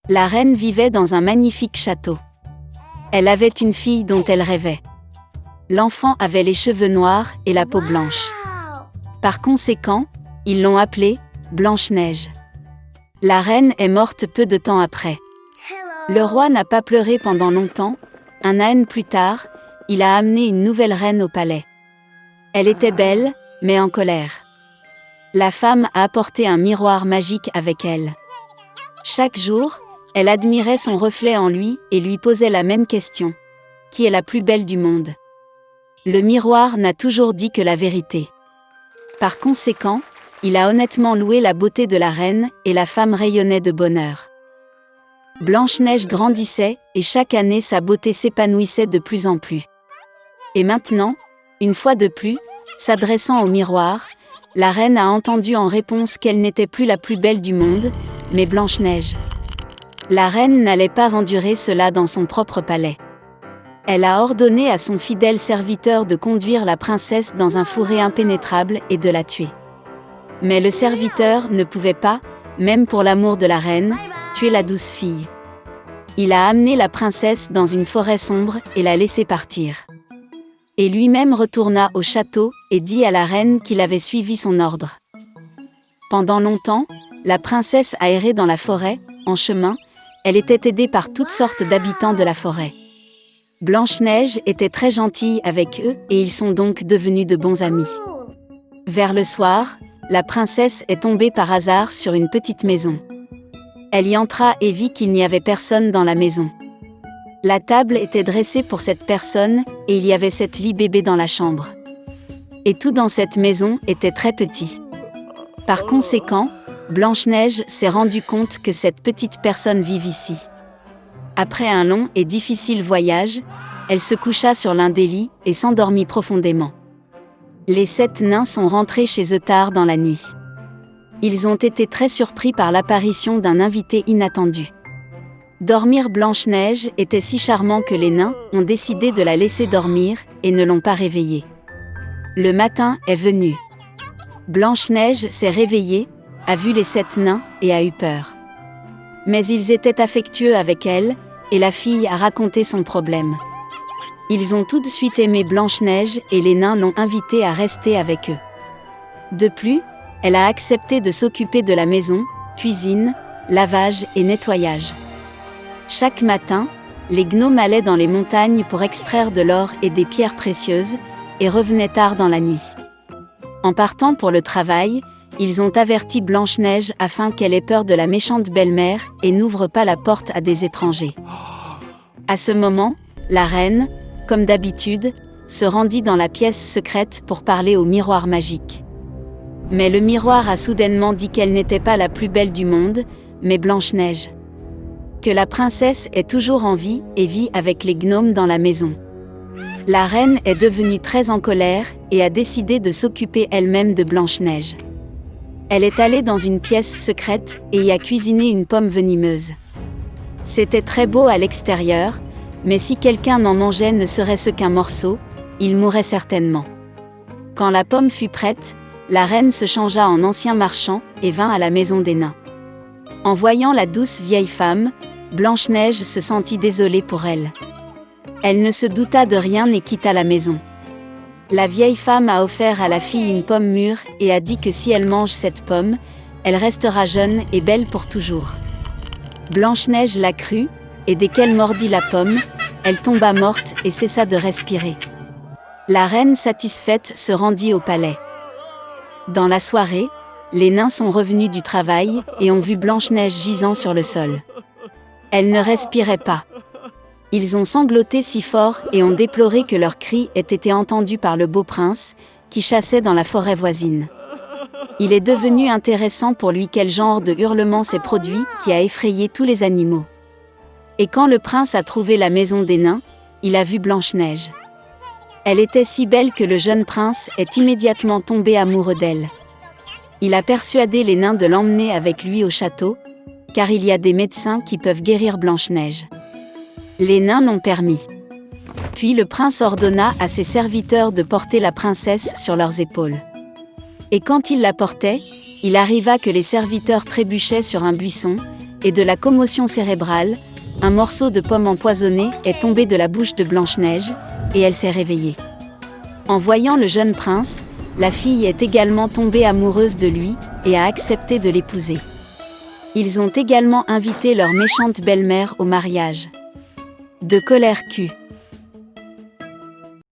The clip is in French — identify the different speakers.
Speaker 1: La reine vivait dans un magnifique château. Elle avait une fille dont elle rêvait. L'enfant avait les cheveux noirs et la peau blanche. Par conséquent, ils l'ont appelée Blanche-Neige. La reine est morte peu de temps après. Le roi n'a pas pleuré pendant longtemps. Un an plus tard, il a amené une nouvelle reine au palais. Elle était belle, mais en colère. La femme a apporté un miroir magique avec elle. Chaque jour, elle admirait son reflet en lui et lui posait la même question. Qui est la plus belle du monde ? Le miroir n'a toujours dit que la vérité. Par conséquent, il a honnêtement loué la beauté de la reine et la femme rayonnait de bonheur. Blanche-Neige grandissait et chaque année sa beauté s'épanouissait de plus en plus. Et maintenant, une fois de plus, s'adressant au miroir, la reine a entendu en réponse qu'elle n'était plus la plus belle du monde, mais Blanche-Neige. La reine n'allait pas endurer cela dans son propre palais. Elle a ordonné à son fidèle serviteur de conduire la princesse dans un fourré impénétrable et de la tuer. Mais le serviteur ne pouvait pas, même pour l'amour de la reine, tuer la douce fille. Il a amené la princesse dans une forêt sombre et l'a laissée partir. Et lui-même retourna au château et dit à la reine qu'il avait suivi son ordre. Pendant longtemps, la princesse a erré dans la forêt. En chemin, elle était aidée par toutes sortes d'habitants de la forêt. Blanche-Neige était très gentille avec eux et ils sont donc devenus de bons amis. Vers le soir, la princesse est tombée par hasard sur une petite maison. Elle y entra et vit qu'il n'y avait personne dans la maison. La table était dressée pour cette personne et il y avait 7 lits bébés dans la chambre. Et tout dans cette maison était très petit. Par conséquent, Blanche-Neige s'est rendue compte que cette petite personne vit ici. Après un long et difficile voyage, elle se coucha sur l'un des lits et s'endormit profondément. Les 7 nains sont rentrés chez eux tard dans la nuit. Ils ont été très surpris par l'apparition d'un invité inattendu. Dormir Blanche-Neige était si charmant que les nains ont décidé de la laisser dormir et ne l'ont pas réveillée. Le matin est venu. Blanche-Neige s'est réveillée, a vu les 7 nains et a eu peur. Mais ils étaient affectueux avec elle, et la fille a raconté son problème. Ils ont tout de suite aimé Blanche-Neige et les nains l'ont invitée à rester avec eux. De plus, elle a accepté de s'occuper de la maison, cuisine, lavage et nettoyage. Chaque matin, les gnomes allaient dans les montagnes pour extraire de l'or et des pierres précieuses, et revenaient tard dans la nuit. En partant pour le travail, ils ont averti Blanche-Neige afin qu'elle ait peur de la méchante belle-mère et n'ouvre pas la porte à des étrangers. À ce moment, la reine, comme d'habitude, se rendit dans la pièce secrète pour parler au miroir magique. Mais le miroir a soudainement dit qu'elle n'était pas la plus belle du monde, mais Blanche-Neige. Que la princesse est toujours en vie et vit avec les gnomes dans la maison. La reine est devenue très en colère et a décidé de s'occuper elle-même de Blanche-Neige. Elle est allée dans une pièce secrète et y a cuisiné une pomme venimeuse. C'était très beau à l'extérieur, mais si quelqu'un en mangeait ne serait-ce qu'un morceau, il mourrait certainement. Quand la pomme fut prête, la reine se changea en ancien marchand et vint à la maison des nains. En voyant la douce vieille femme, Blanche-Neige se sentit désolée pour elle. Elle ne se douta de rien et quitta la maison. La vieille femme a offert à la fille une pomme mûre et a dit que si elle mange cette pomme, elle restera jeune et belle pour toujours. Blanche-Neige l'a crut, et dès qu'elle mordit la pomme, elle tomba morte et cessa de respirer. La reine satisfaite se rendit au palais. Dans la soirée, les nains sont revenus du travail et ont vu Blanche-Neige gisant sur le sol. Elle ne respirait pas. Ils ont sangloté si fort et ont déploré que leurs cris aient été entendus par le beau prince, qui chassait dans la forêt voisine. Il est devenu intéressant pour lui quel genre de hurlement s'est produit qui a effrayé tous les animaux. Et quand le prince a trouvé la maison des nains, il a vu Blanche-Neige. Elle était si belle que le jeune prince est immédiatement tombé amoureux d'elle. Il a persuadé les nains de l'emmener avec lui au château, car il y a des médecins qui peuvent guérir Blanche-Neige. Les nains l'ont permis. Puis le prince ordonna à ses serviteurs de porter la princesse sur leurs épaules. Et quand ils la portaient, il arriva que les serviteurs trébuchaient sur un buisson, et de la commotion cérébrale, un morceau de pomme empoisonnée est tombé de la bouche de Blanche-Neige, et elle s'est réveillée. En voyant le jeune prince, la fille est également tombée amoureuse de lui, et a accepté de l'épouser. Ils ont également invité leur méchante belle-mère au mariage. De colère Q.